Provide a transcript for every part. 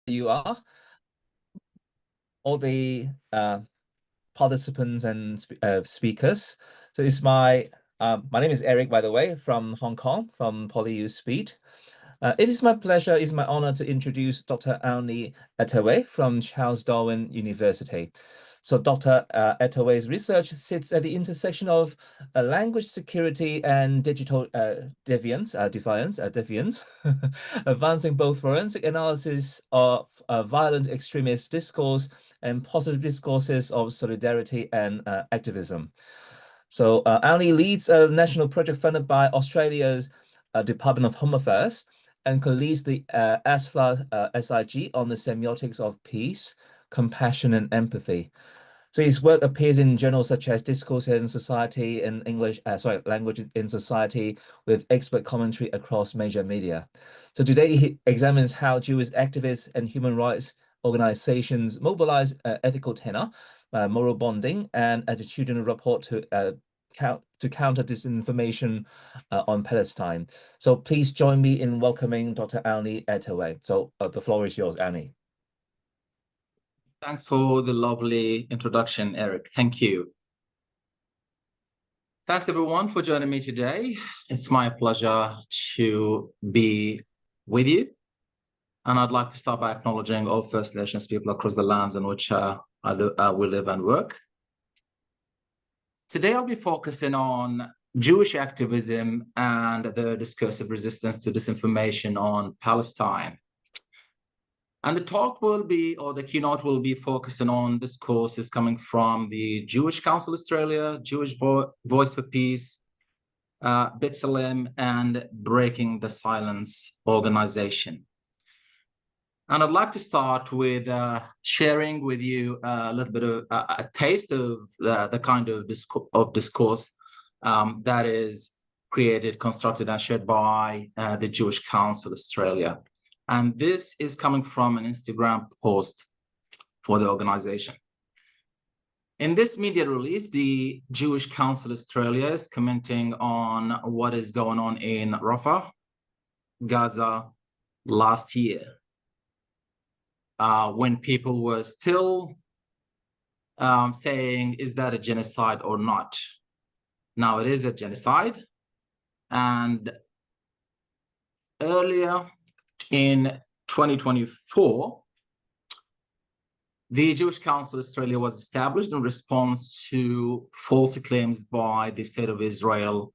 you are, all the participants and speakers. So it's my name is Eric, by the way, from Hong Kong, from PolyU Speed. It is my pleasure, it's my honor to introduce Dr. Awni Etaywe from Charles Darwin University. So Dr. Etaywe's research sits at the intersection of language security and digital deviance, advancing both forensic analysis of violent extremist discourse and positive discourses of solidarity and activism. So Awni leads a national project funded by Australia's Department of Home Affairs and co-leads the SFLIG on the semiotics of peace, compassion, and empathy. So his work appears in journals such as Discourse in Society and Language in Society, with expert commentary across major media. So today he examines how Jewish activists and human rights organizations mobilize ethical tenor, moral bonding, and attitudinal rapport to counter disinformation on Palestine. So please join me in welcoming Dr. Awni Etaywe. So the floor is yours, Awni. Thanks for the lovely introduction, Eric. Thank you. Thanks, everyone, for joining me today. It's my pleasure to be with you. And I'd like to start by acknowledging all First Nations people across the lands on which we live and work. Today, I'll be focusing on Jewish activism and the discursive resistance to disinformation on Palestine. And the talk will be, or the keynote will be focusing on discourses coming from the Jewish Council Australia, Jewish Voice for Peace, B'Tselem, and Breaking the Silence organization. And I'd like to start with sharing with you a little bit of a taste of the kind of discourse that is created, constructed, and shared by the Jewish Council Australia. And this is coming from an Instagram post for the organization. In this media release, the Jewish Council Australia is commenting on what is going on in Rafah, Gaza, last year, when people were still saying, is that a genocide or not? Now it is a genocide. And earlier, in 2024, the Jewish Council Australia was established in response to false claims by the State of Israel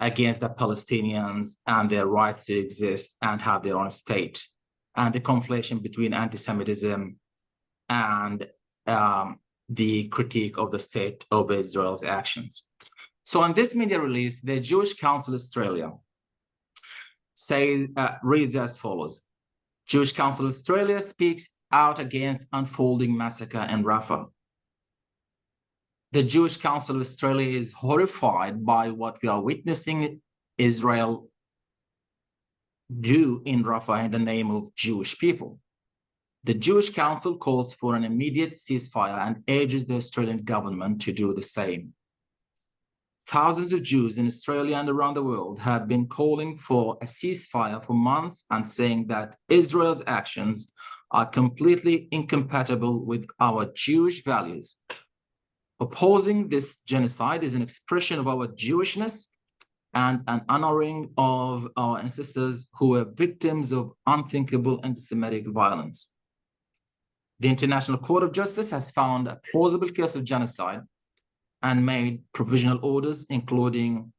against the Palestinians and their rights to exist and have their own state, and the conflation between anti-Semitism and the critique of the State of Israel's actions. So in this media release, the Jewish Council Australia reads as follows: Jewish Council Australia speaks out against unfolding massacre in Rafah. The Jewish Council Australia is horrified by what we are witnessing Israel do in Rafah in the name of Jewish people. The Jewish Council calls for an immediate ceasefire and urges the Australian government to do the same. Thousands of Jews in Australia and around the world have been calling for a ceasefire for months and saying that Israel's actions are completely incompatible with our Jewish values. Opposing this genocide is an expression of our Jewishness and an honoring of our ancestors who were victims of unthinkable anti-Semitic violence. The International Court of Justice has found a plausible case of genocide and made provisional orders, including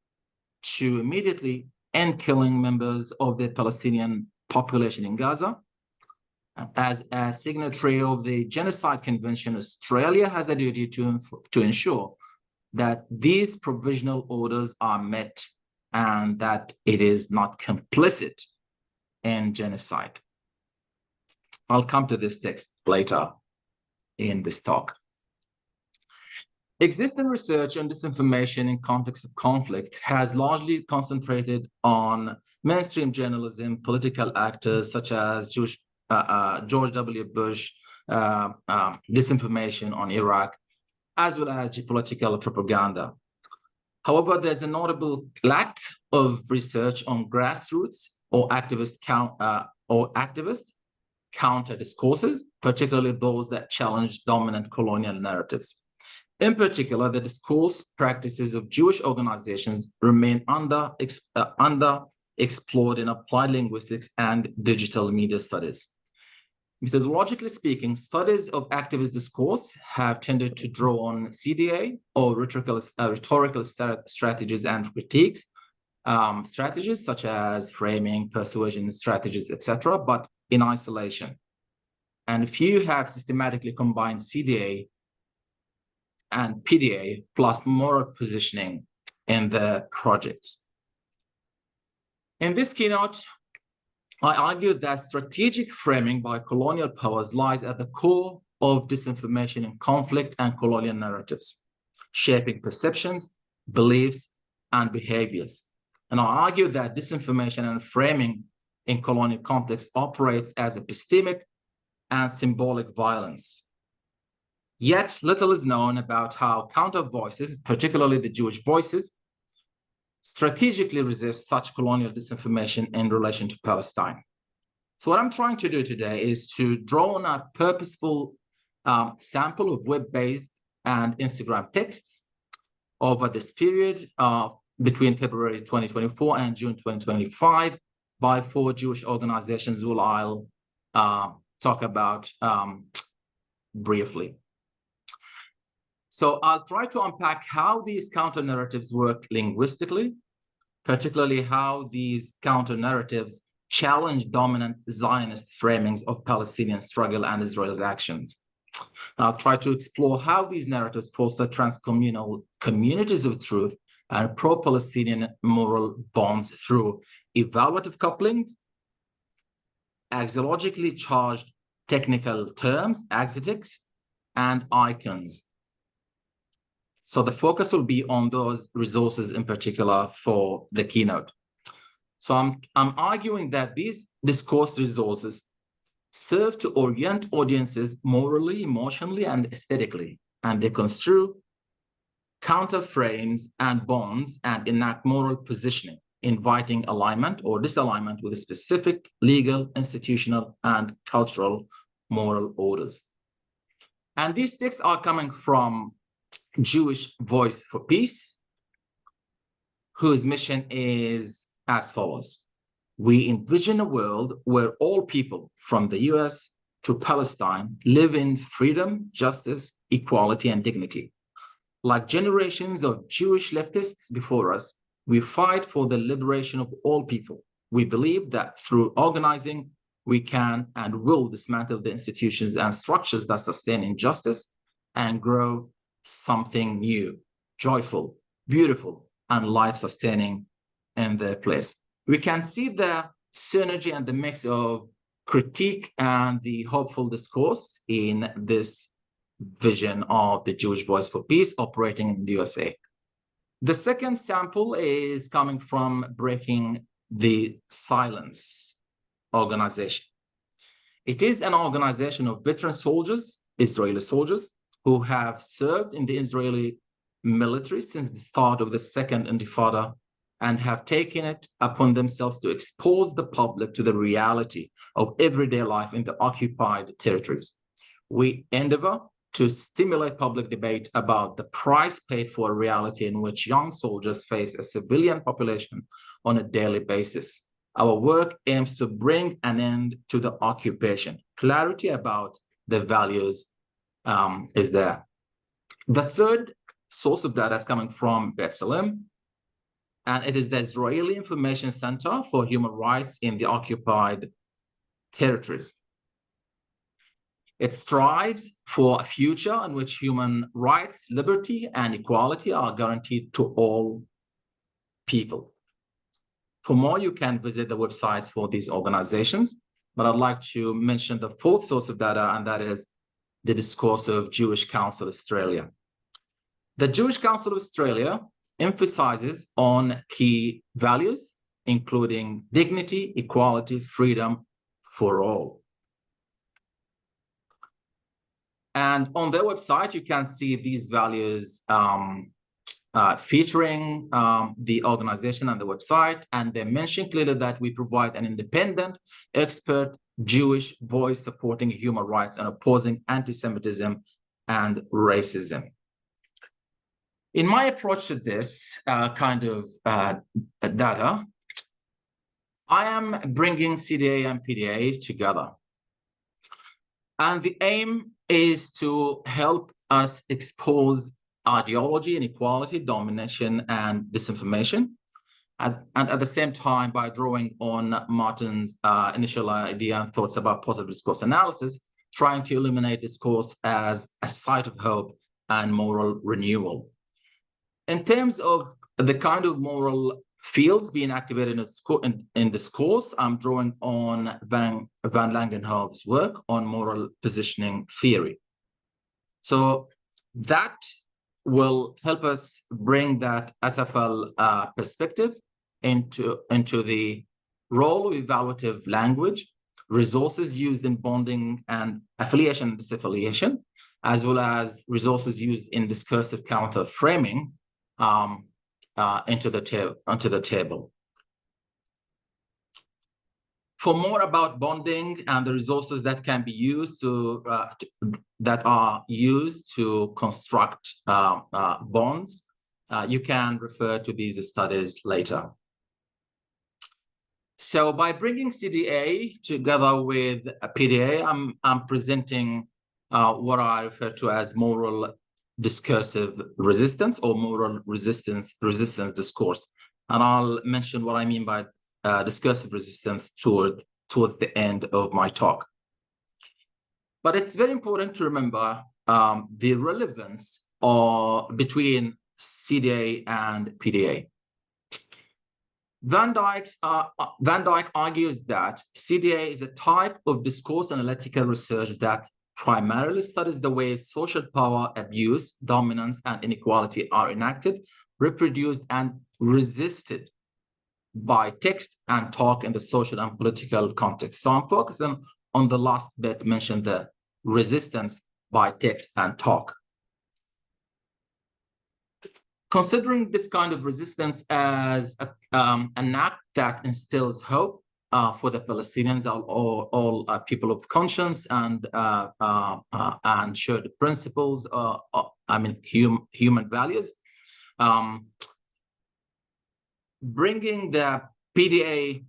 to immediately end killing members of the Palestinian population in Gaza. As a signatory of the Genocide Convention, Australia has a duty to ensure that these provisional orders are met and that it is not complicit in genocide. I'll come to this text later in this talk. Existing research on disinformation in context of conflict has largely concentrated on mainstream journalism, political actors such as George W. Bush, disinformation on Iraq, as well as geopolitical propaganda. However, there's a notable lack of research on grassroots or activists counter discourses, particularly those that challenge dominant colonial narratives. In particular, the discourse practices of Jewish organizations remain underexplored in applied linguistics and digital media studies. Methodologically speaking, studies of activist discourse have tended to draw on CDA or rhetorical strategies and critiques, strategies such as framing, persuasion strategies, etc., but in isolation. And few have systematically combined CDA and PDA plus moral positioning in their projects. In this keynote, I argue that strategic framing by colonial powers lies at the core of disinformation in conflict and colonial narratives, shaping perceptions, beliefs, and behaviors. And I argue that disinformation and framing in colonial context operates as epistemic and symbolic violence. Yet little is known about how counter voices, particularly the Jewish voices, strategically resist such colonial disinformation in relation to Palestine. So what I'm trying to do today is to draw on a purposeful sample of web-based and Instagram texts over this period between February 2024 and June 2025 by 4 Jewish organizations who I'll talk about briefly. So I'll try to unpack how these counter narratives work linguistically, particularly how these counter narratives challenge dominant Zionist framings of Palestinian struggle and Israel's actions. And I'll try to explore how these narratives foster transcommunal communities of truth and pro-Palestinian moral bonds through evaluative couplings, axiologically charged technical terms, axiotics, and icons. So the focus will be on those resources in particular for the keynote. So I'm arguing that these discourse resources serve to orient audiences morally, emotionally, and aesthetically, and they construe counter frames and bonds and enact moral positioning, inviting alignment or disalignment with specific legal, institutional, and cultural moral orders. And these texts are coming from Jewish Voice for Peace, whose mission is as follows. We envision a world where all people from the US to Palestine live in freedom, justice, equality, and dignity. Like generations of Jewish leftists before us, we fight for the liberation of all people. We believe that through organizing, we can and will dismantle the institutions and structures that sustain injustice and grow something new, joyful, beautiful, and life-sustaining in their place. We can see the synergy and the mix of critique and the hopeful discourse in this vision of the Jewish Voice for Peace operating in the USA. The second sample is coming from Breaking the Silence organization. It is an organization of veteran soldiers, Israeli soldiers, who have served in the Israeli military since the start of the Second Intifada and have taken it upon themselves to expose the public to the reality of everyday life in the occupied territories. We endeavor to stimulate public debate about the price paid for a reality in which young soldiers face a civilian population on a daily basis. Our work aims to bring an end to the occupation. Clarity about the values is there. The third source of data is coming from B'Tselem, and it is the Israeli Information Center for Human Rights in the occupied territories. It strives for a future in which human rights, liberty, and equality are guaranteed to all people. For more, you can visit the websites for these organizations, but I'd like to mention the fourth source of data, and that is the discourse of Jewish Council Australia. The Jewish Council of Australia emphasizes on key values, including dignity, equality, freedom for all. And on their website, you can see these values featuring the organization and the website, and they mention clearly that we provide an independent, expert, Jewish voice supporting human rights and opposing anti-Semitism and racism. In my approach to this kind of data, I am bringing CDA and PDA together. And the aim is to help us expose ideology, inequality, domination, and disinformation. And at the same time, by drawing on Martin's initial idea and thoughts about positive discourse analysis, trying to illuminate discourse as a site of hope and moral renewal. In terms of the kind of moral fields being activated in discourse, I'm drawing on Van Langenhove's work on moral positioning theory. So that will help us bring that SFL perspective into the role of evaluative language, resources used in bonding and affiliation and disaffiliation, as well as resources used in discursive counter framing onto the table. For more about bonding and the resources that can be used that are used to construct bonds, you can refer to these studies later. So by bringing CDA together with PDA, I'm presenting what I refer to as moral discursive resistance or moral resistance discourse. And I'll mention what I mean by discursive resistance towards the end of my talk. But it's very important to remember the relevance between CDA and PDA. Van Dyck argues that CDA is a type of discourse analytical research that primarily studies the way social power, abuse, dominance, and inequality are enacted, reproduced, and resisted by text and talk in the social and political context. So I'm focusing on the last bit mentioned, the resistance by text and talk. Considering this kind of resistance as an act that instills hope for the Palestinians, all people of conscience and shared principles, human values, bringing the PDA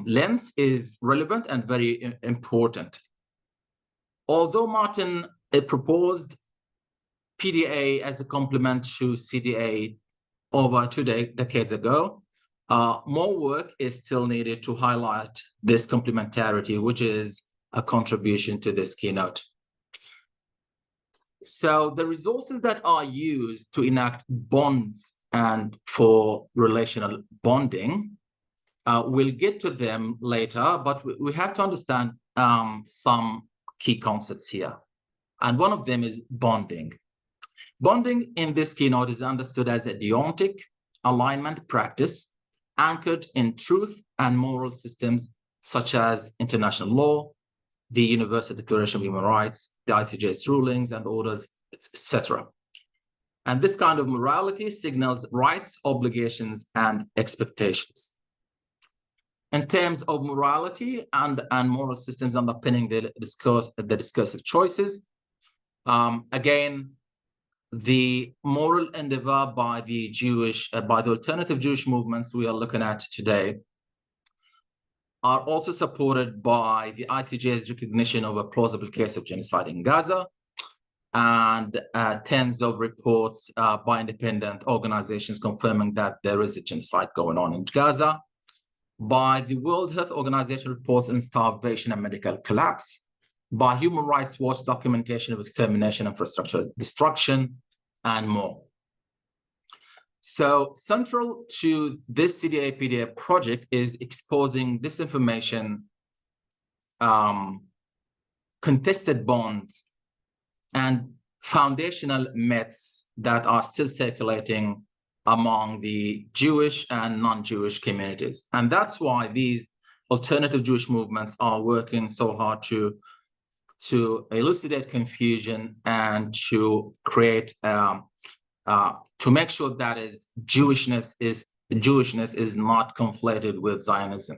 lens is relevant and very important. Although Martin proposed PDA as a complement to CDA over 2 decades ago, more work is still needed to highlight this complementarity, which is a contribution to this keynote. So the resources that are used to enact bonds and for relational bonding, we'll get to them later, but we have to understand some key concepts here. And one of them is bonding. Bonding in this keynote is understood as a deontic alignment practice anchored in truth and moral systems such as international law, the Universal Declaration of Human Rights, the ICJ's rulings and orders, etc. And this kind of morality signals rights, obligations, and expectations. In terms of morality and moral systems underpinning the discursive choices, again, the moral endeavor by the alternative Jewish movements we are looking at today are also supported by the ICJ's recognition of a plausible case of genocide in Gaza and tens of reports by independent organizations confirming that there is a genocide going on in Gaza, by the World Health Organization reports on starvation and medical collapse, by Human Rights Watch documentation of extermination, infrastructure destruction, and more. So central to this CDA-PDA project is exposing disinformation, contested bonds, and foundational myths that are still circulating among the Jewish and non-Jewish communities. And that's why these alternative Jewish movements are working so hard to elucidate confusion and to create, to make sure that Jewishness is not conflated with Zionism.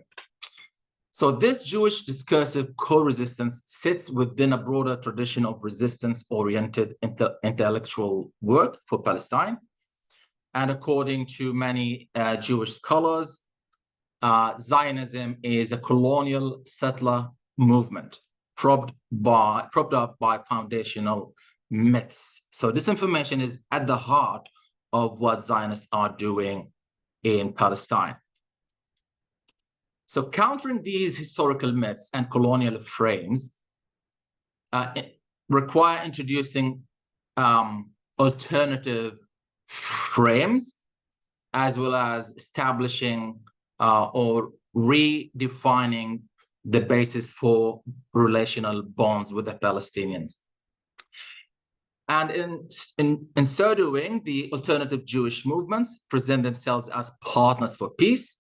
So this Jewish discursive co-resistance sits within a broader tradition of resistance-oriented intellectual work for Palestine. And according to many Jewish scholars, Zionism is a colonial settler movement propped up by foundational myths. So this information is at the heart of what Zionists are doing in Palestine. So countering these historical myths and colonial frames require introducing alternative frames, as well as establishing or redefining the basis for relational bonds with the Palestinians. And in so doing, the alternative Jewish movements present themselves as partners for peace,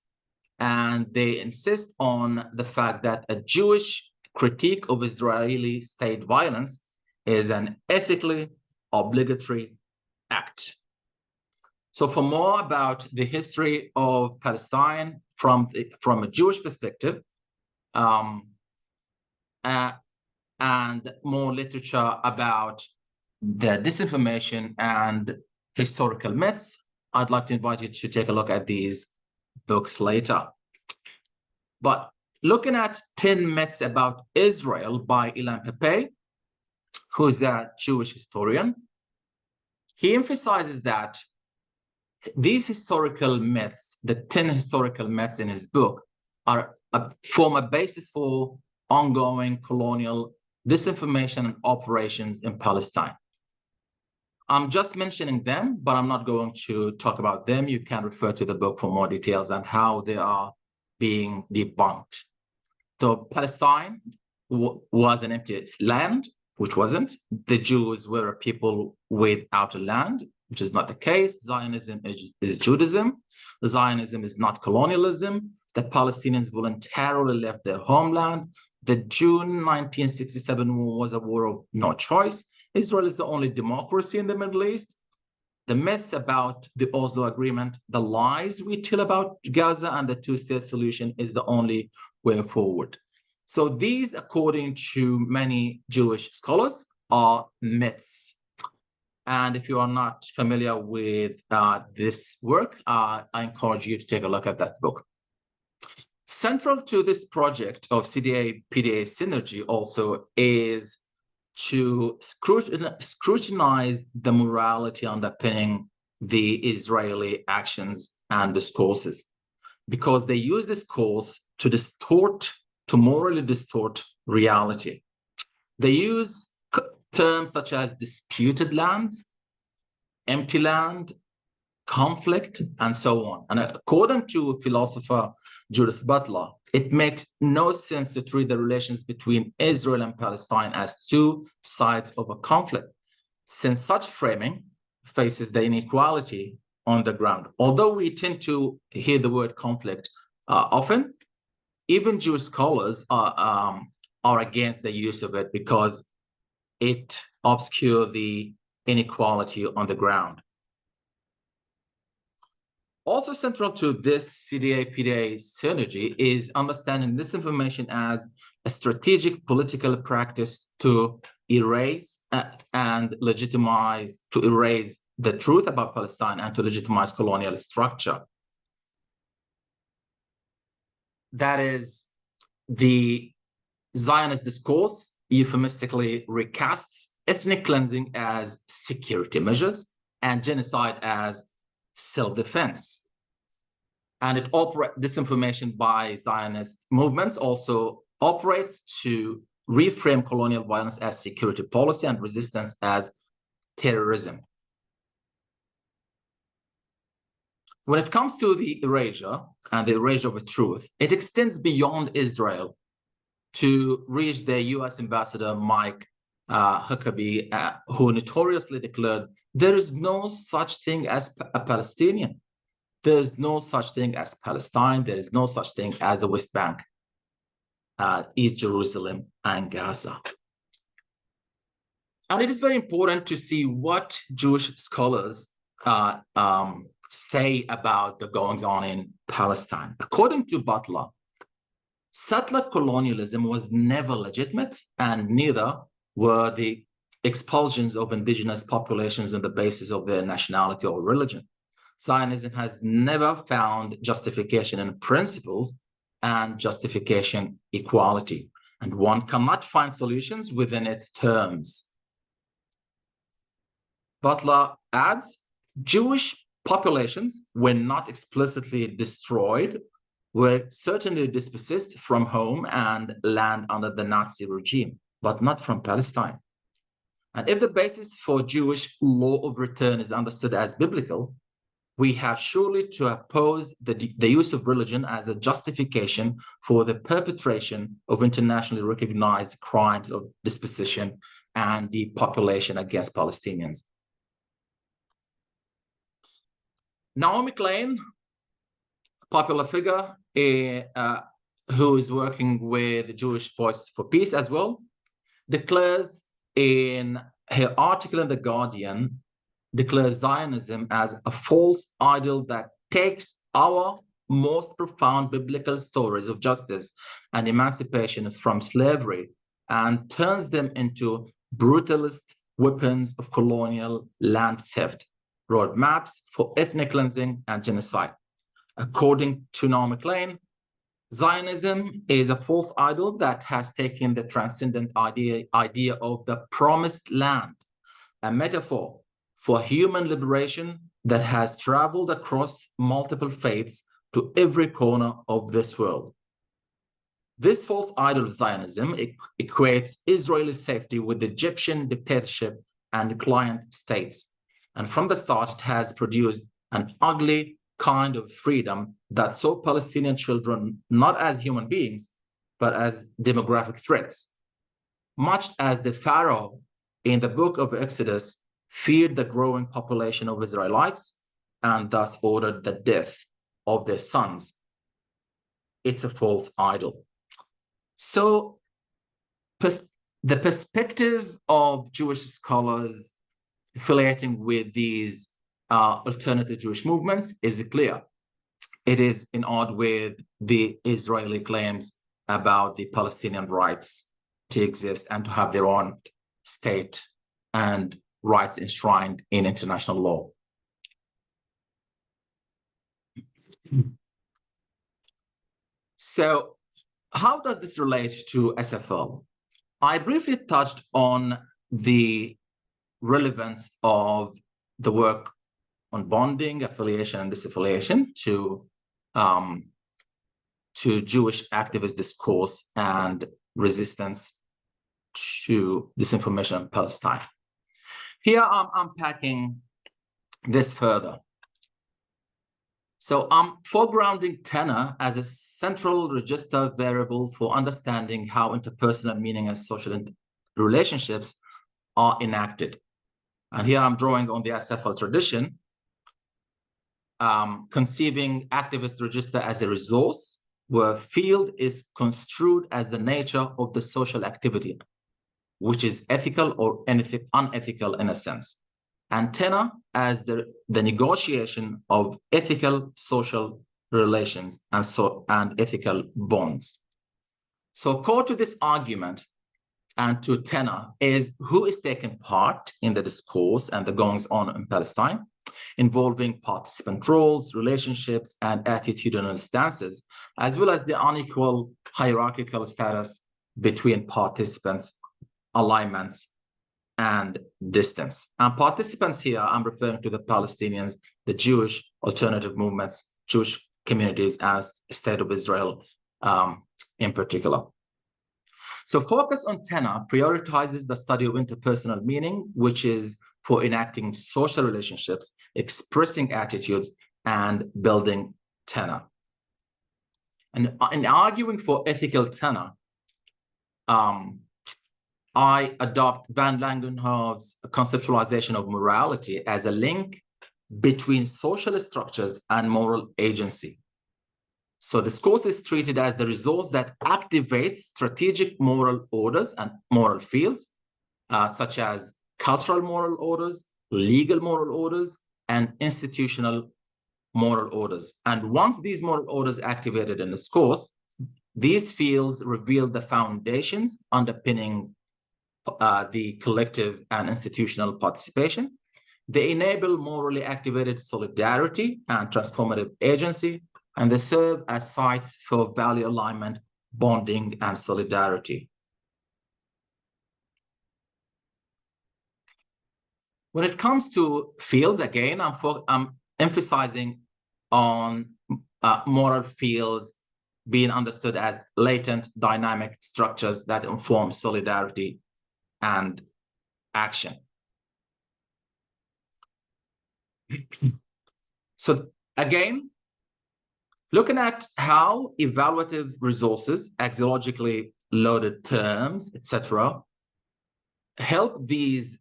and they insist on the fact that a Jewish critique of Israeli state violence is an ethically obligatory act. So for more about the history of Palestine from a Jewish perspective, and more literature about the disinformation and historical myths, I'd like to invite you to take a look at these books later. But looking at 10 Myths About Israel by Ilan Pappé, who's a Jewish historian, he emphasizes that these historical myths, the 10 historical myths in his book, form a basis for ongoing colonial disinformation and operations in Palestine. I'm just mentioning them, but I'm not going to talk about them. You can refer to the book for more details on how they are being debunked. So Palestine was an empty land, which wasn't. The Jews were a people without a land, which is not the case. Zionism is Judaism. Zionism is not colonialism. The Palestinians voluntarily left their homeland. The June 1967 war was a war of no choice. Israel is the only democracy in the Middle East. The myths about the Oslo Agreement, the lies we tell about Gaza and the two-state solution is the only way forward. So these, according to many Jewish scholars, are myths. And if you are not familiar with this work, I encourage you to take a look at that book. Central to this project of CDA-PDA synergy also is to scrutinize the morality underpinning the Israeli actions and discourses, because they use discourse to morally distort reality. They use terms such as disputed lands, empty land, conflict, and so on. And according to philosopher Judith Butler, it makes no sense to treat the relations between Israel and Palestine as two sides of a conflict, since such framing faces the inequality on the ground. Although we tend to hear the word conflict often, even Jewish scholars are against the use of it because it obscures the inequality on the ground. Also central to this CDA-PDA synergy is understanding this information as a strategic political practice to erase and legitimize, to erase the truth about Palestine and to legitimize colonial structure. That is, the Zionist discourse euphemistically recasts ethnic cleansing as security measures and genocide as self-defense. And disinformation by Zionist movements also operates to reframe colonial violence as security policy and resistance as terrorism. When it comes to the erasure and the erasure of the truth, it extends beyond Israel to reach the US Ambassador Mike Huckabee, who notoriously declared, there is no such thing as a Palestinian. There is no such thing as Palestine. There is no such thing as the West Bank, East Jerusalem, and Gaza. And it is very important to see what Jewish scholars say about the goings on in Palestine. According to Butler, Settler colonialism was never legitimate, and neither were the expulsions of indigenous populations on the basis of their nationality or religion. Zionism has never found justification in principles and justification equality, and one cannot find solutions within its terms. Butler adds, Jewish populations were not explicitly destroyed, were certainly dispossessed from home and land under the Nazi regime, but not from Palestine. And if the basis for Jewish law of return is understood as biblical, we have surely to oppose the use of religion as a justification for the perpetration of internationally recognized crimes of dispossession and depopulation against Palestinians. Naomi Klein, popular figure who is working with the Jewish Voice for Peace as well, declares in her article in The Guardian, declares Zionism as a false idol that takes our most profound biblical stories of justice and emancipation from slavery and turns them into brutalist weapons of colonial land theft, roadmaps for ethnic cleansing and genocide. According to Naomi Klein, Zionism is a false idol that has taken the transcendent idea of the promised land, a metaphor for human liberation that has traveled across multiple faiths to every corner of this world. This false idol of Zionism equates Israeli safety with Egyptian dictatorship and client states. And from the start, it has produced an ugly kind of freedom that saw Palestinian children not as human beings, but as demographic threats. Much as the Pharaoh in the book of Exodus feared the growing population of Israelites and thus ordered the death of their sons. It's a false idol. So the perspective of Jewish scholars affiliating with these alternative Jewish movements is clear. It is in odd with the Israeli claims about the Palestinian rights to exist and to have their own state and rights enshrined in international law. So how does this relate to SFL? I briefly touched on the relevance of the work on bonding, affiliation, and disaffiliation to Jewish activist discourse and resistance to disinformation in Palestine. Here I'm unpacking this further. So I'm foregrounding tenor as a central register variable for understanding how interpersonal meaning and social relationships are enacted. And here I'm drawing on the SFL tradition, conceiving activist register as a resource where field is construed as the nature of the social activity, which is ethical or unethical in a sense, and tenor as the negotiation of ethical social relations and ethical bonds. So core to this argument and to tenor is who is taking part in the discourse and the goings on in Palestine, involving participant roles, relationships, and attitudinal stances, as well as the unequal hierarchical status between participants, alignments, and distance. And participants here, I'm referring to the Palestinians, the Jewish alternative movements, Jewish communities as State of Israel in particular. So focus on tenor prioritizes the study of interpersonal meaning, which is for enacting social relationships, expressing attitudes, and building tenor. And in arguing for ethical tenor, I adopt Van Langenhove's conceptualization of morality as a link between social structures and moral agency. So discourse is treated as the resource that activates strategic moral orders and moral fields, such as cultural moral orders, legal moral orders, and institutional moral orders. And once these moral orders are activated in discourse, These fields reveal the foundations underpinning the collective and institutional participation. They enable morally activated solidarity and transformative agency, and they serve as sites for value alignment, bonding, and solidarity. When it comes to fields, again, I'm emphasizing on moral fields being understood as latent dynamic structures that inform solidarity and action. So again, looking at how evaluative resources, axiologically loaded terms, etc., help these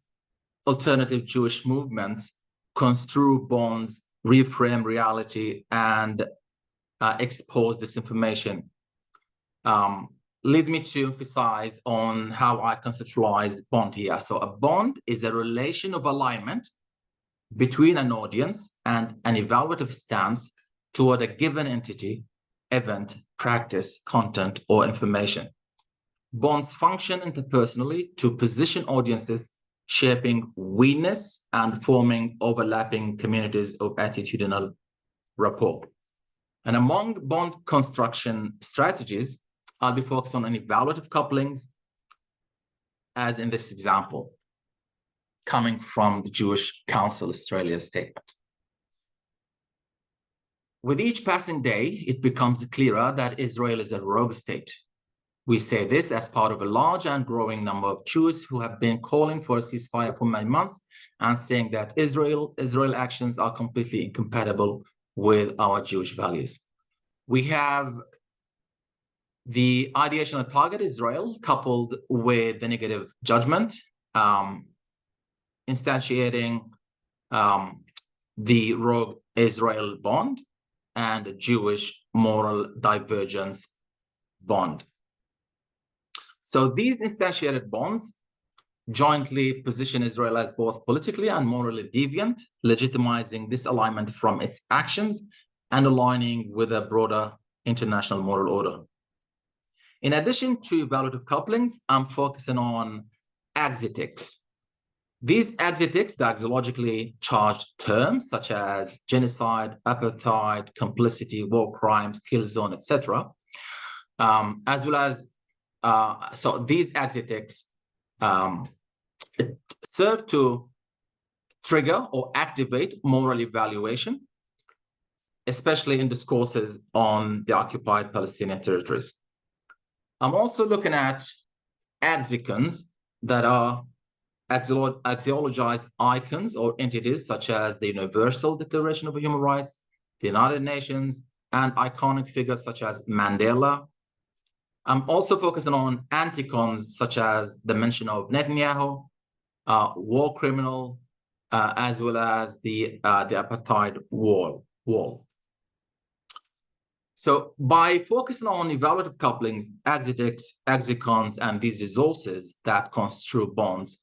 alternative Jewish movements construe bonds, reframe reality, and expose disinformation, leads me to emphasize on how I conceptualize bond here. So a bond is a relation of alignment between an audience and an evaluative stance toward a given entity, event, practice, content, or information. Bonds function interpersonally to position audiences, shaping we-ness and forming overlapping communities of attitudinal rapport. And among bond construction strategies, I'll be focused on evaluative couplings, as in this example, coming from the Jewish Council Australia statement. With each passing day, it becomes clearer that Israel is a rogue state. We say this as part of a large and growing number of Jews who have been calling for a ceasefire for many months and saying that Israel actions are completely incompatible with our Jewish values. We have the ideational target, Israel, coupled with the negative judgment, instantiating the rogue Israel bond and the Jewish moral divergence bond. So these instantiated bonds jointly position Israel as both politically and morally deviant, legitimizing disalignment from its actions and aligning with a broader international moral order. In addition to evaluative couplings, I'm focusing on axietics. These axietics, the axiologically charged terms such as genocide, apartheid, complicity, war crimes, kill zone, etc., as well as so these axietics serve to trigger or activate moral evaluation, especially in discourses on the occupied Palestinian territories. I'm also looking at axicons that are axiologized icons or entities such as the Universal Declaration of Human Rights, the United Nations, and iconic figures such as Mandela. I'm also focusing on anticons such as the mention of Netanyahu, war criminal, as well as the apartheid wall. So by focusing on evaluative couplings, axietics, axicons, and these resources that construe bonds,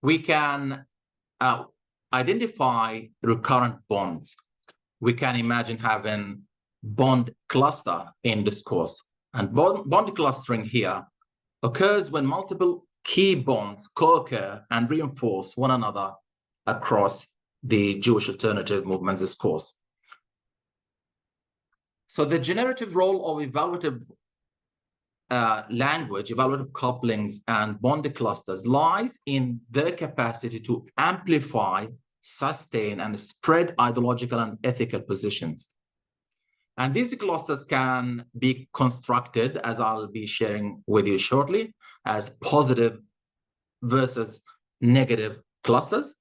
we can identify recurrent bonds. We can imagine having bond cluster in discourse. And bond clustering here occurs when multiple key bonds co-occur and reinforce one another across the Jewish alternative movement's discourse. So the generative role of evaluative language, evaluative couplings, and bond clusters lies in their capacity to amplify, sustain, and spread ideological and ethical positions. And these clusters can be constructed, as I'll be sharing with you shortly, as positive versus negative clusters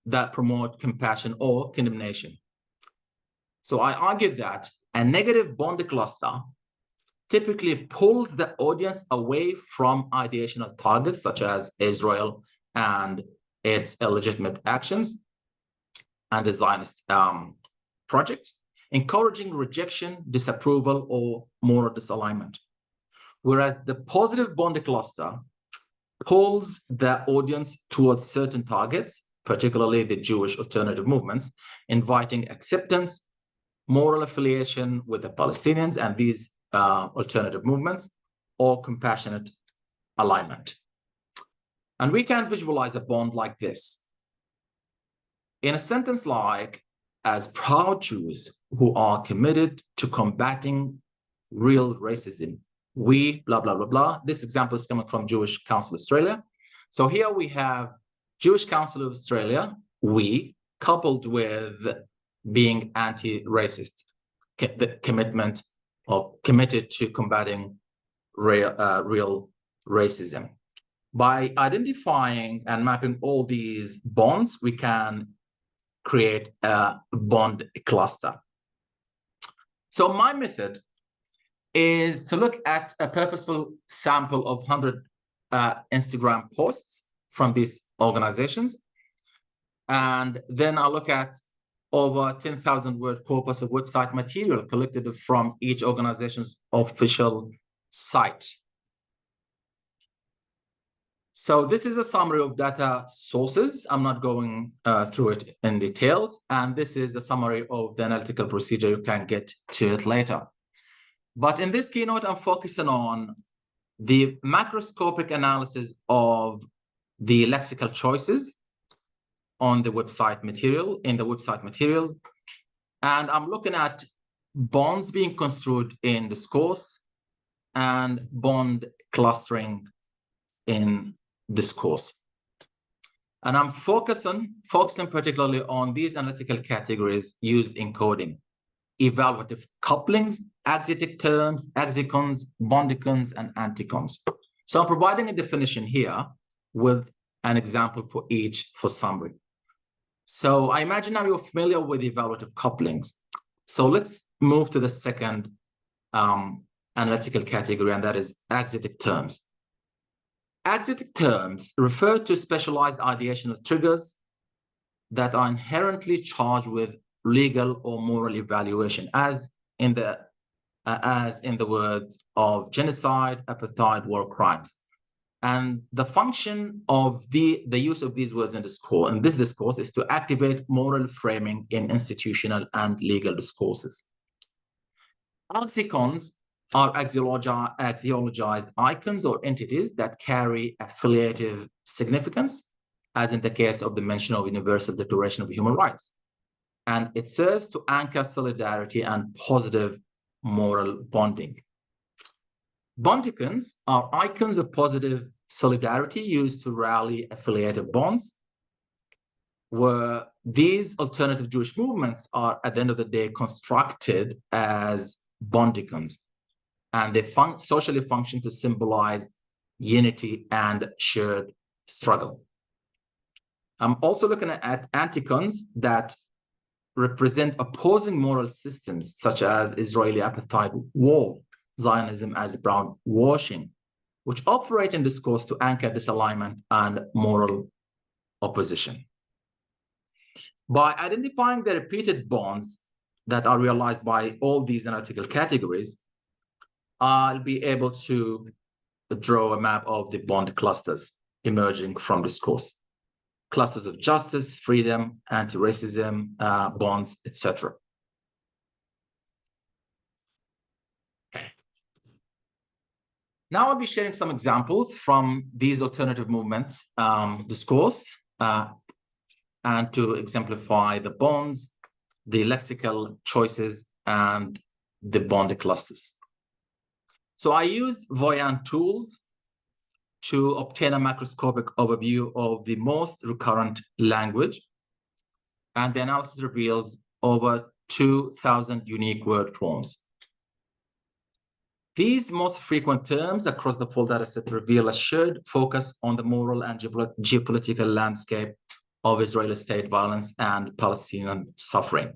that promote compassion or condemnation. So I argue that a negative bond cluster typically pulls the audience away from ideational targets such as Israel and its illegitimate actions and the Zionist project, encouraging rejection, disapproval, or moral disalignment. Whereas the positive bond cluster pulls the audience towards certain targets, particularly the Jewish alternative movements, inviting acceptance, moral affiliation with the Palestinians, and these alternative movements or compassionate alignment. And we can visualize a bond like this. In a sentence like, as proud Jews who are committed to combating real racism, we blah, blah, blah, blah. This example is coming from Jewish Council of Australia. So here we have Jewish Council of Australia, we, coupled with being anti-racist, the commitment or committed to combating real racism. By identifying and mapping all these bonds, we can create a bond cluster. So my method is to look at a purposeful sample of 100 Instagram posts from these organizations. And then I'll look at over 10,000 word corpus of website material collected from each organization's official site. So this is a summary of data sources. I'm not going through it in details. And this is the summary of the analytical procedure. You can get to it later. But in this keynote, I'm focusing on the macroscopic analysis of the lexical choices on the website material, in the website material. And I'm looking at bonds being construed in discourse and bond clustering in discourse. And I'm focusing particularly on these analytical categories used in coding: evaluative couplings, axiatic terms, exicons, bondicons, and anticons. So I'm providing a definition here with an example for each for summary. So I imagine now you're familiar with evaluative couplings. So let's move to the second analytical category, and that is axiatic terms. Axiatic terms refer to specialized ideational triggers that are inherently charged with legal or moral evaluation, as in the word of genocide, apartheid, war crimes. And the function of the use of these words in this discourse is to activate moral framing in institutional and legal discourses. Lexicons are axiologized icons or entities that carry affiliative significance, as in the case of the mention of Universal Declaration of Human Rights. And it serves to anchor solidarity and positive moral bonding. Bondicons are icons of positive solidarity used to rally affiliative bonds, where these alternative Jewish movements are, at the end of the day, constructed as bondicons, and they socially function to symbolize unity and shared struggle. I'm also looking at anticons that represent opposing moral systems, such as Israeli apartheid wall, Zionism as brown washing, which operate in discourse to anchor disalignment and moral opposition. By identifying the repeated bonds that are realized by all these analytical categories, I'll be able to draw a map of the bond clusters emerging from discourse. Clusters of justice, freedom, anti-racism, bonds, etc. Okay. Now I'll be sharing some examples from these alternative movements discourse and to exemplify the bonds, the lexical choices, and the bond clusters. So I used Voyant tools to obtain a macroscopic overview of the most recurrent language, and the analysis reveals over 2,000 unique word forms. These most frequent terms across the full dataset reveal a shared focus on the moral and geopolitical landscape of Israeli state violence and Palestinian suffering.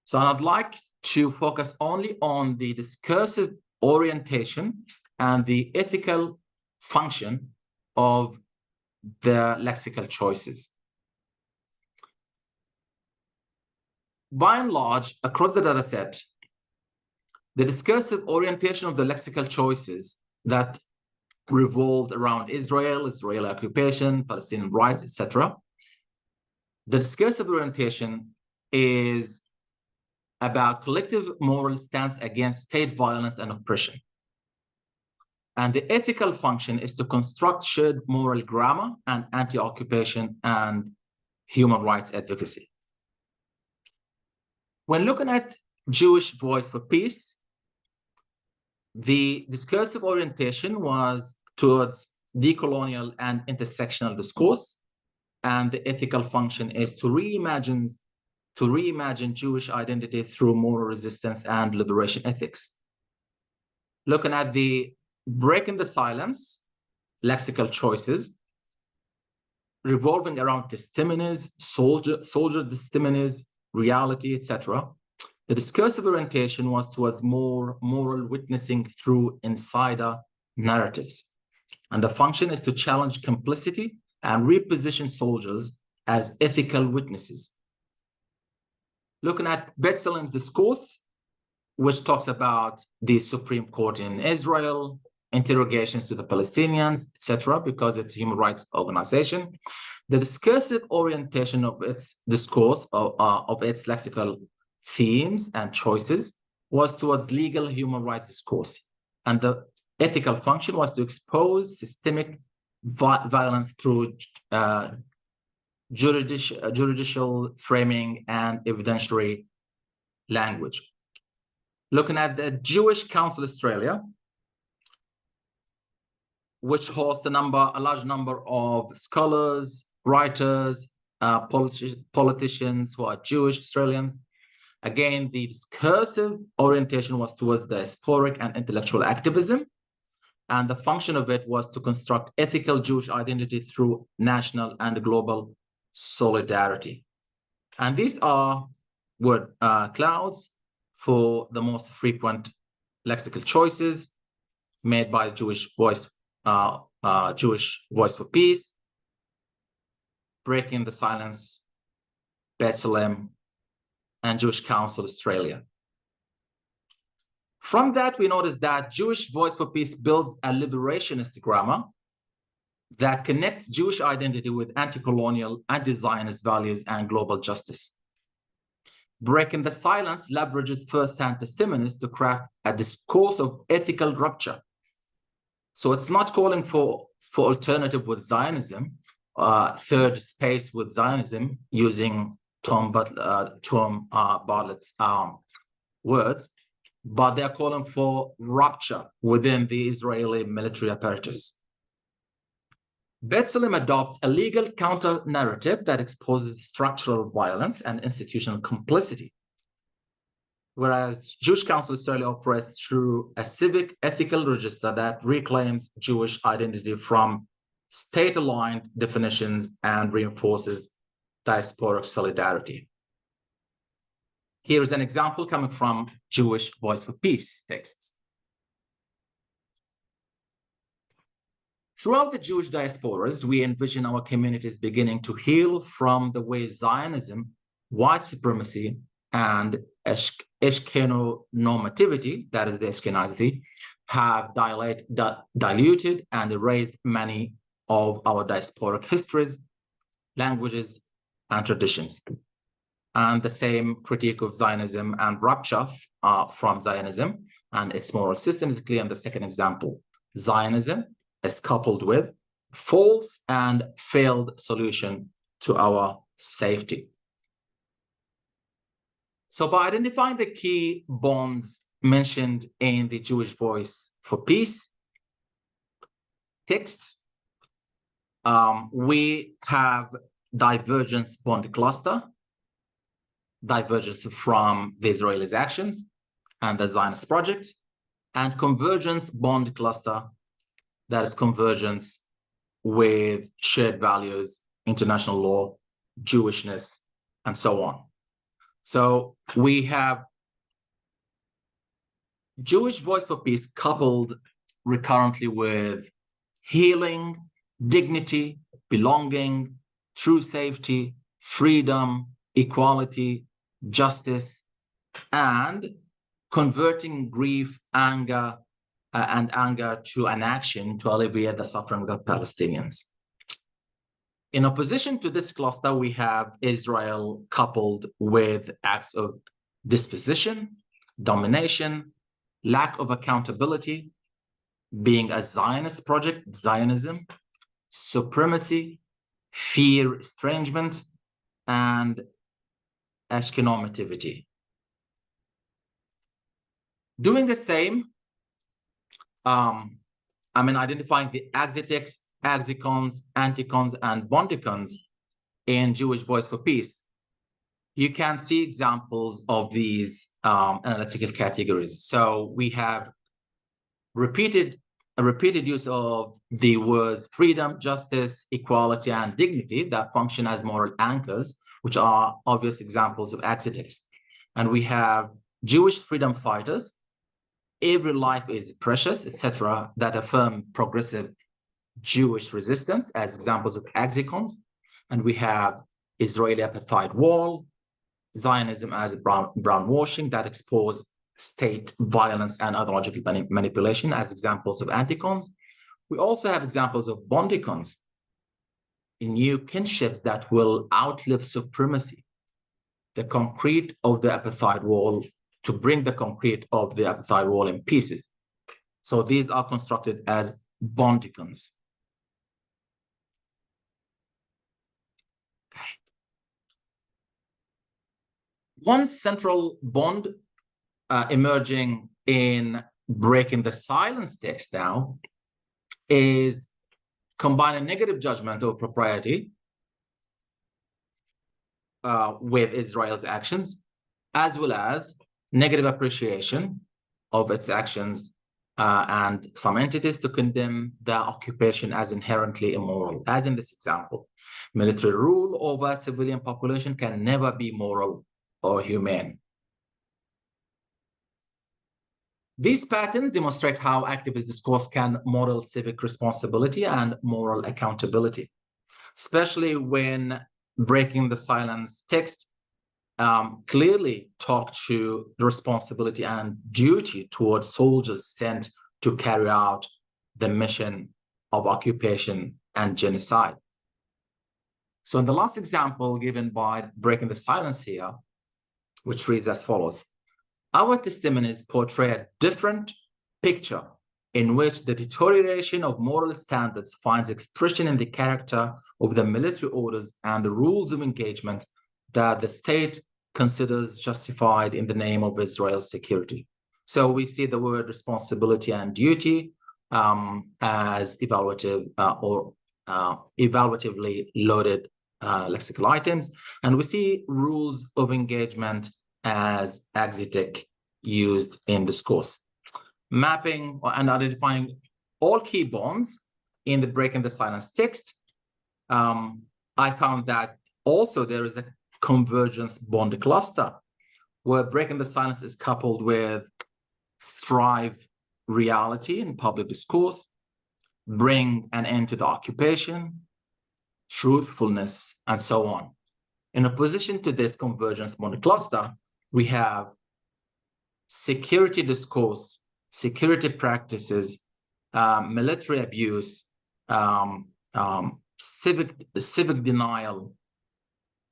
So I'd like to focus only on the discursive orientation and the ethical function of the lexical choices. By and large, across the dataset, the discursive orientation of the lexical choices that revolved around Israel, Israeli occupation, Palestinian rights, etc. The discursive orientation is about collective moral stance against state violence and oppression. And the ethical function is to construct shared moral grammar and anti-occupation and human rights advocacy. When looking at Jewish Voice for Peace, the discursive orientation was towards decolonial and intersectional discourse, and the ethical function is to reimagine Jewish identity through moral resistance and liberation ethics. Looking at the breaking the silence, lexical choices, revolving around testimonies, soldier testimonies, reality, etc. The discursive orientation was towards more moral witnessing through insider narratives. And the function is to challenge complicity and reposition soldiers as ethical witnesses. Looking at Betsalem's discourse, which talks about the Supreme Court in Israel, interrogations to the Palestinians, etc., because it's a human rights organization. The discursive orientation of its discourse, of its lexical themes and choices, was towards legal human rights discourse. And the ethical function was to expose systemic violence through judicial framing and evidentiary language. Looking at the Jewish Council Australia, which hosts a large number of scholars, writers, politicians who are Jewish Australians. Again, the discursive orientation was towards diasporic and intellectual activism. And the function of it was to construct ethical Jewish identity through national and global solidarity. And these are word clouds for the most frequent lexical choices made by Jewish Voice for Peace, Breaking the Silence, Betsalem, and Jewish Council Australia. From that, we notice that Jewish Voice for Peace builds a liberationist grammar that connects Jewish identity with anti-colonial, anti-Zionist values and global justice. Breaking the Silence leverages first-hand testimonies to craft a discourse of ethical rupture. So it's not calling for alternative with Zionism, third space with Zionism, using Tom Bartlett's words, but they're calling for rupture within the Israeli military apparatus. Betsalem adopts a legal counter-narrative that exposes structural violence and institutional complicity, whereas Jewish Council Australia operates through a civic ethical register that reclaims Jewish identity from state-aligned definitions and reinforces diasporic solidarity. Here is an example coming from Jewish Voice for Peace texts. Throughout the Jewish diasporas, we envision our communities beginning to heal from the way Zionism, white supremacy, and Ashkeno-normativity, that is the Ashkenazi, have diluted and erased many of our diasporic histories, languages, and traditions. And the same critique of Zionism and rupture from Zionism and its moral system is clear in the second example. Zionism is coupled with false and failed solution to our safety. So by identifying the key bonds mentioned in the Jewish Voice for Peace texts, we have divergence bond cluster, divergence from the Israelis' actions and the Zionist project, and convergence bond cluster, that is convergence with shared values, international law, Jewishness, and so on. So we have Jewish Voice for Peace coupled recurrently with healing, dignity, belonging, true safety, freedom, equality, justice, and converting grief, anger, to an action to alleviate the suffering of the Palestinians. In opposition to this cluster, we have Israel coupled with acts of disposition, domination, lack of accountability, being a Zionist project, Zionism, supremacy, fear, estrangement, and Ashkenormativity. Doing the same, identifying the exegetics, exicons, anticons, and bondicons in Jewish Voice for Peace. You can see examples of these analytical categories. So we have a repeated use of the words freedom, justice, equality, and dignity that function as moral anchors, which are obvious examples of exegetics. And we have Jewish freedom fighters, every life is precious, etc., that affirm progressive Jewish resistance as examples of exicons. And we have Israeli apartheid wall, Zionism as brownwashing that expose state violence and ideological manipulation as examples of anticons. We also have examples of bondicons, new kinships that will outlive supremacy, the concrete of the apartheid wall to bring the concrete of the apartheid wall in pieces. So these are constructed as bondicons. One central bond emerging in breaking the silence text now is combining negative judgment of propriety with Israel's actions, as well as negative appreciation of its actions and some entities to condemn the occupation as inherently immoral, as in this example. Military rule over a civilian population can never be moral or humane. These patterns demonstrate how activist discourse can model civic responsibility and moral accountability, especially when breaking the silence text clearly talked to the responsibility and duty towards soldiers sent to carry out the mission of occupation and genocide. So in the last example given by breaking the silence here, which reads as follows: our testimonies portray a different picture in which the deterioration of moral standards finds expression in the character of the military orders and the rules of engagement that the state considers justified in the name of Israel's security. So we see the word responsibility and duty as evaluative or evaluatively loaded lexical items, and we see rules of engagement as exegetic used in discourse. Mapping and identifying all key bonds in the breaking the silence text, I found that also there is a convergence bond cluster where breaking the silence is coupled with strive reality in public discourse, bring an end to the occupation, truthfulness, and so on. In opposition to this convergence bond cluster, we have security discourse, security practices, military abuse, civic denial,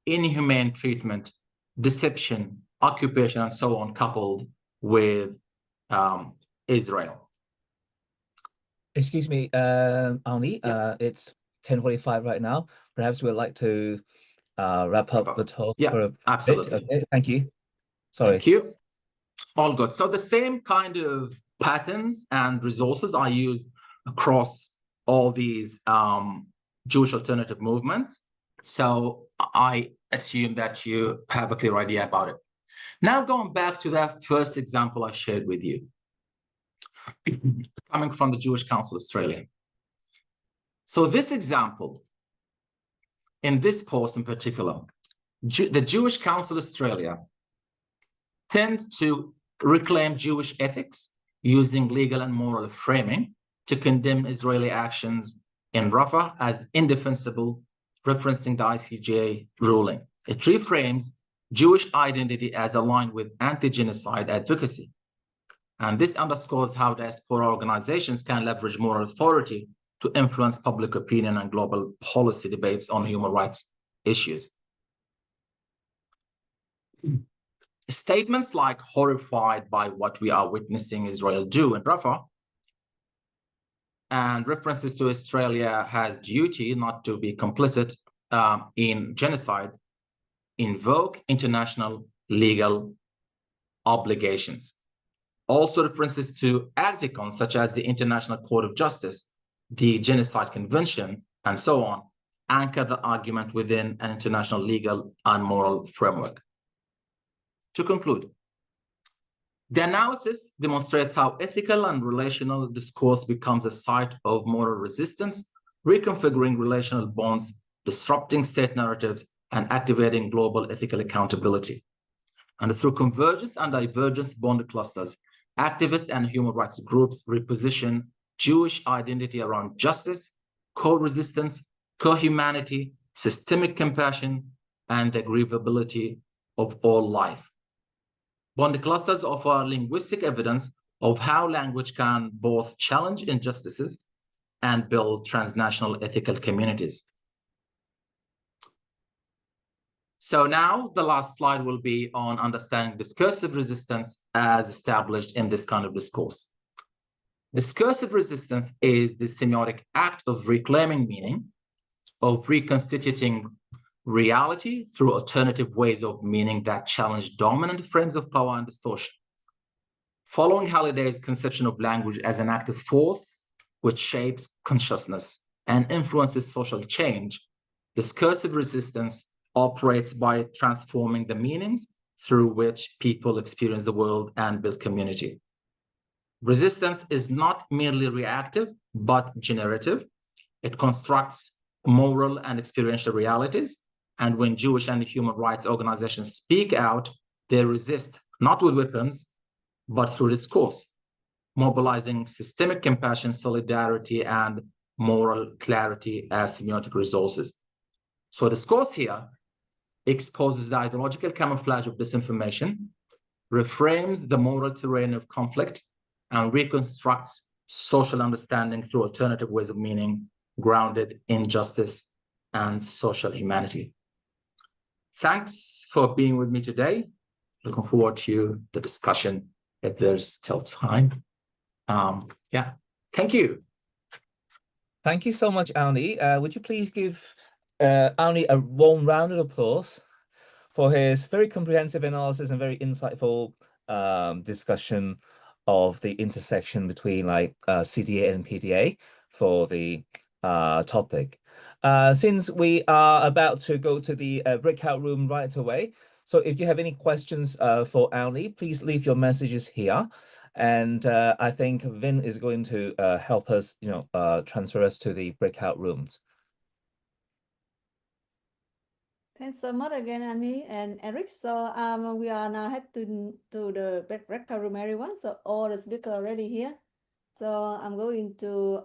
inhumane treatment, deception, occupation, and so on, coupled with Israel. Excuse me, Awni, it's 10:45 right now. Perhaps we'd like to wrap up the talk for a absolutely. bit. Okay, thank you. Sorry. Thank you. All good. So the same kind of patterns and resources are used across all these Jewish alternative movements. So I assume that you have a clear idea about it. Now going back to that first example I shared with you, coming from the Jewish Council Australia. So this example, in this post in particular, the Jewish Council Australia tends to reclaim Jewish ethics using legal and moral framing to condemn Israeli actions in Rafah as indefensible, referencing the ICJ ruling. It reframes Jewish identity as aligned with anti-genocide advocacy. And this underscores how diaspora organizations can leverage moral authority to influence public opinion and global policy debates on human rights issues. Statements like horrified by what we are witnessing Israel do in Rafah, and references to Australia has duty not to be complicit in genocide, invoke international legal obligations. Also references to axicons such as the International Court of Justice, the Genocide Convention, and so on, anchor the argument within an international legal and moral framework. To conclude, the analysis demonstrates how ethical and relational discourse becomes a site of moral resistance, reconfiguring relational bonds, disrupting state narratives, and activating global ethical accountability. And through convergence and divergence bond clusters, activists and human rights groups reposition Jewish identity around justice, co-resistance, co-humanity, systemic compassion, and the grievability of all life. Bond clusters offer linguistic evidence of how language can both challenge injustices and build transnational ethical communities. So now the last slide will be on understanding discursive resistance as established in this kind of discourse. Discursive resistance is the semiotic act of reclaiming meaning, of reconstituting reality through alternative ways of meaning that challenge dominant frames of power and distortion. Following Halliday's conception of language as an active force which shapes consciousness and influences social change, discursive resistance operates by transforming the meanings through which people experience the world and build community. Resistance is not merely reactive, but generative. It constructs moral and experiential realities. And when Jewish and human rights organizations speak out, they resist not with weapons, but through discourse, mobilizing systemic compassion, solidarity, and moral clarity as semiotic resources. So discourse here exposes the ideological camouflage of disinformation, reframes the moral terrain of conflict, and reconstructs social understanding through alternative ways of meaning grounded in justice and social humanity. Thanks for being with me today. Looking forward to the discussion if there's still time. Yeah, thank you. Thank you so much, Awni. Would you please give Awni a warm round of applause for his very comprehensive analysis and very insightful discussion of the intersection between like CDA and PDA for the topic. Since we are about to go to the breakout room right away, so if you have any questions for Awni, please leave your messages here. And I think Vin is going to help us, transfer us to the breakout rooms. Thanks so much again, Annie and Eric. So we are now head to the breakout room, everyone. So all the speakers are already here. So I'm going to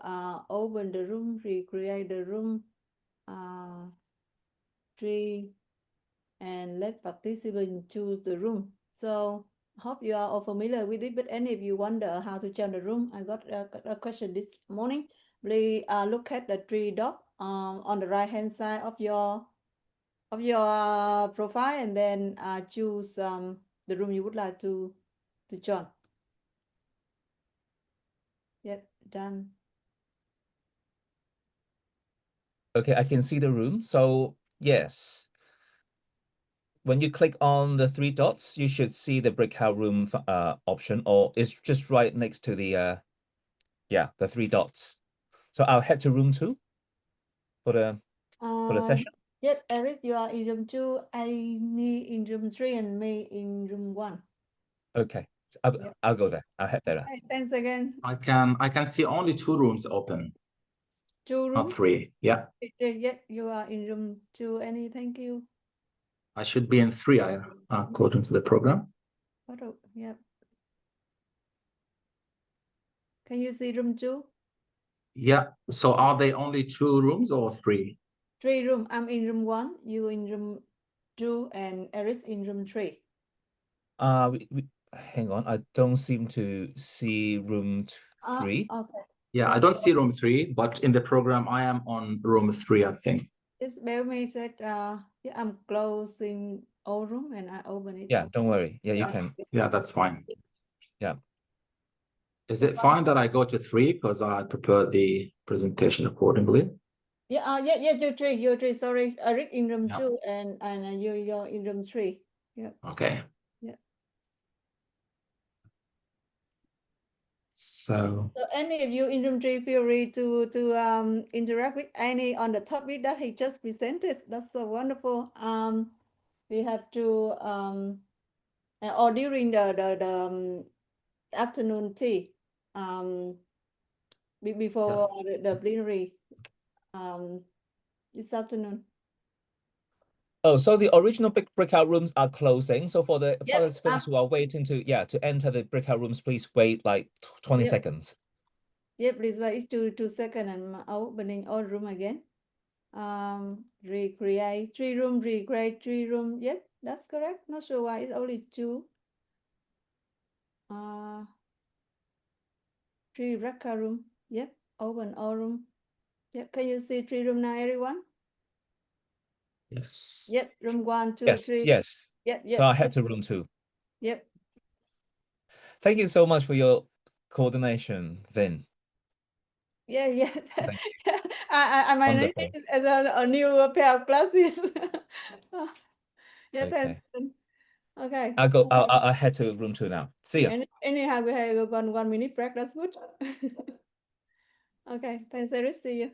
open the room, recreate the room, tree, and let participants choose the room. So hope you are all familiar with it, but any of you wonder how to join the room, I got a question this morning. Please look at the three dots on the right hand side of your profile, and then choose the room you would like to join. Yep, done. Okay, I can see the room. So yes, when you click on the three dots, you should see the breakout room option, or it's just right next to the the three dots. So I'll head to room 2 for the session. Yep, Eric, you are in room 2, me in room 3, and me in room 1. Okay, so I'll go there. I'll head there. Hey, thanks again. I can see only 2 rooms open. 2 rooms? Not 3. Yeah. Yeah, you are in room 2, Annie. Thank you. I should be in 3, according to the program. Yeah. Can you see room 2? Yeah. So are they only 2 rooms or 3? 3 rooms. I'm in room 1, you in room 2, and Eric in room 3. Hang on. I don't seem to see room 3. Okay. Yeah, I don't see room 3, but in the program I am on room 3, I think. It's Bell me said, yeah, I'm closing old room and I open it Yeah, up. don't worry. Yeah, you Yeah. can. Yeah, that's fine. Yeah. Is it fine that I go to 3 because I prepared the presentation accordingly? Yeah, you're three. Sorry, Eric in room Yeah. 2 and you're in room 3. Yeah. Okay. Yeah. So So any of you in room 3 feel free to interact with any on the topic that he just presented. That's so wonderful. We have to or during the afternoon tea before the plenary this afternoon. Oh, so the original big breakout rooms are closing. So for the Yep, participants who are waiting to enter the breakout rooms, please wait like 20 Yep. seconds. Yeah, please wait 2 seconds and I'm opening all room again. Recreate 3 room, recreate 3 room. Yep, that's correct. Not sure why it's only 2. 3 record room. Yep, open all room. Yep, can you see 3 room now, everyone? yes. Yep, room 1, 2, Yes, 3. yes. Yep, So I yep. head to room 2. Yep. Thank you so much for your coordination, Vin. Yeah. Thank I might need Wonderful. it as a new pair of glasses. Yeah, Okay. thanks. Okay. I'll head to room 2 now. See ya. Anyhow, we have 1 minute break. That's good. Okay, thanks, Eric. See you.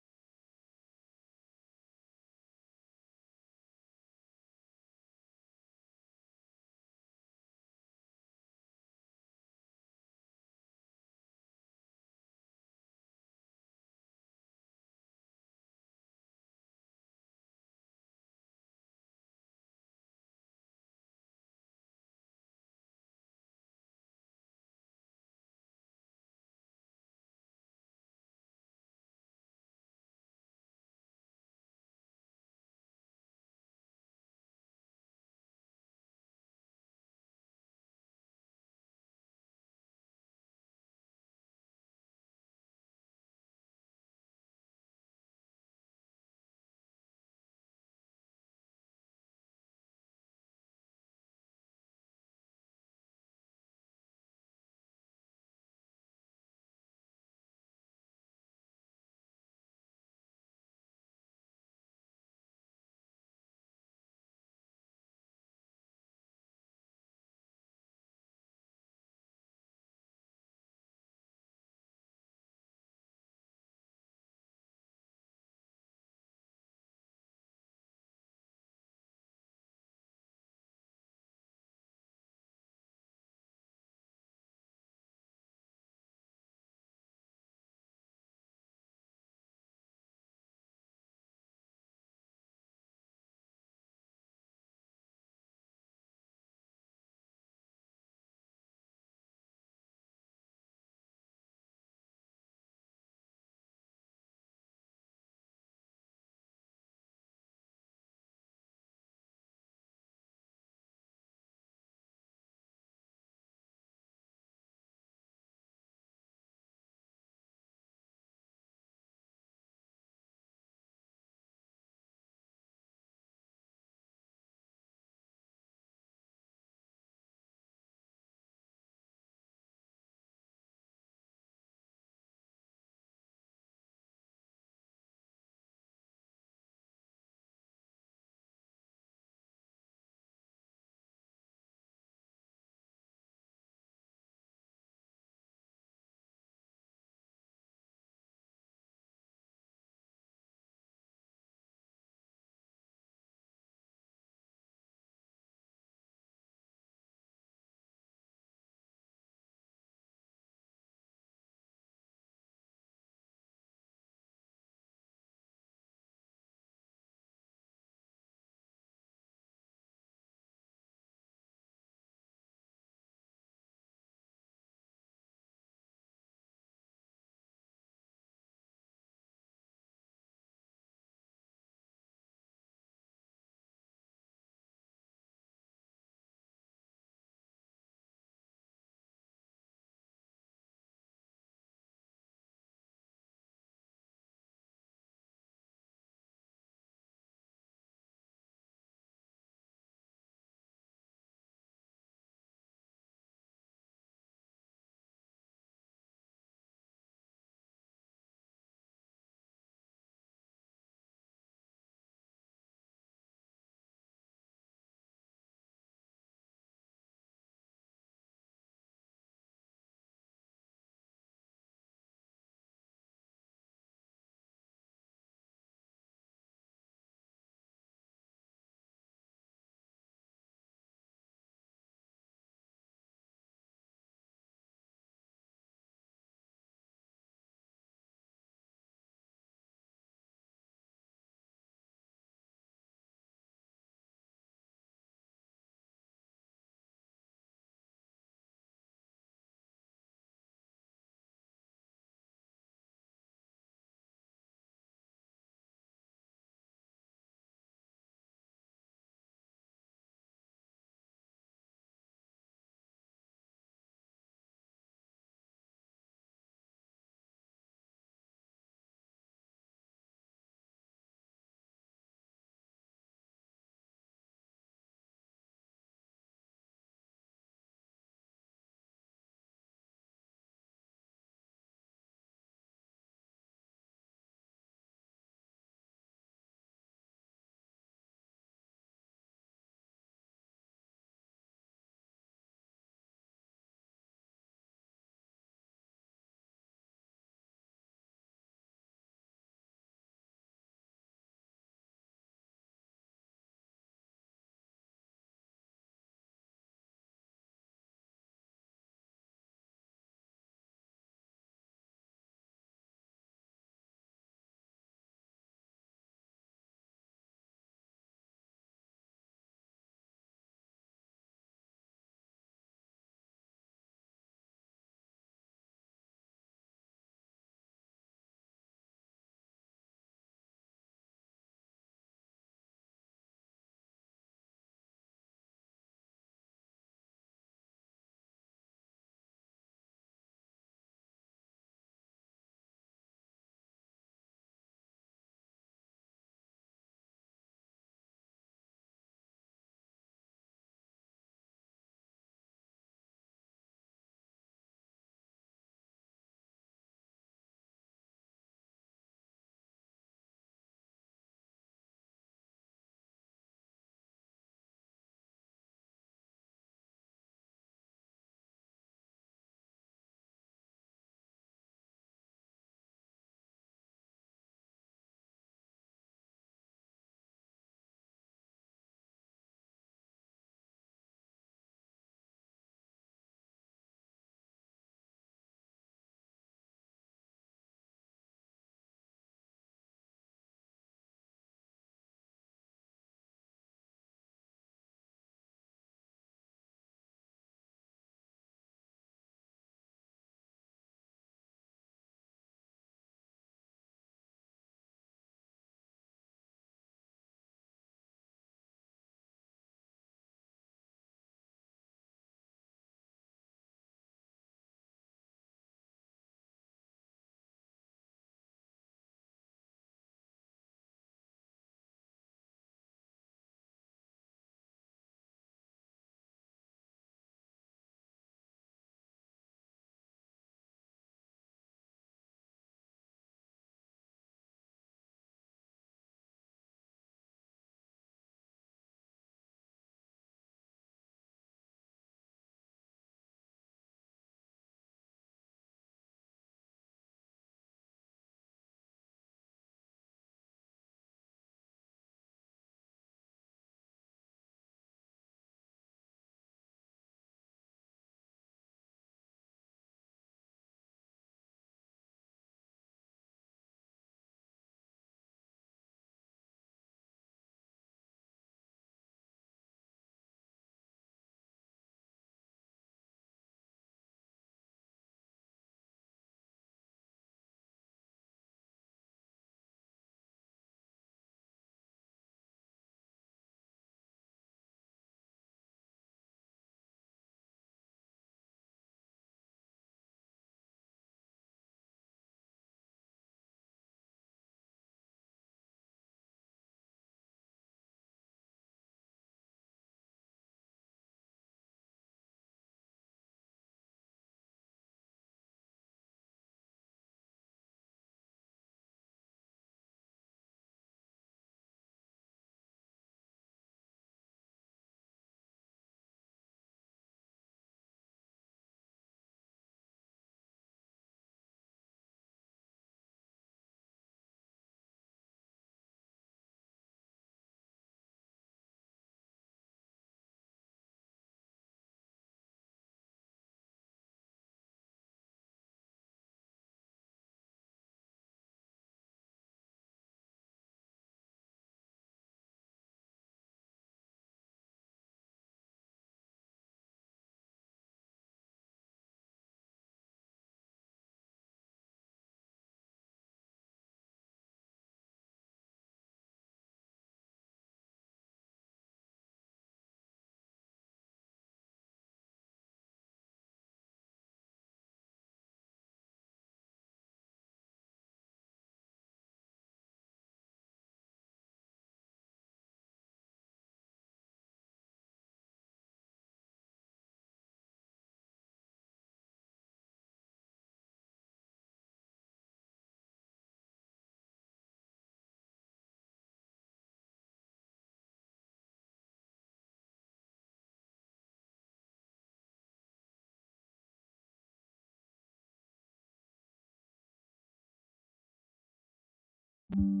you.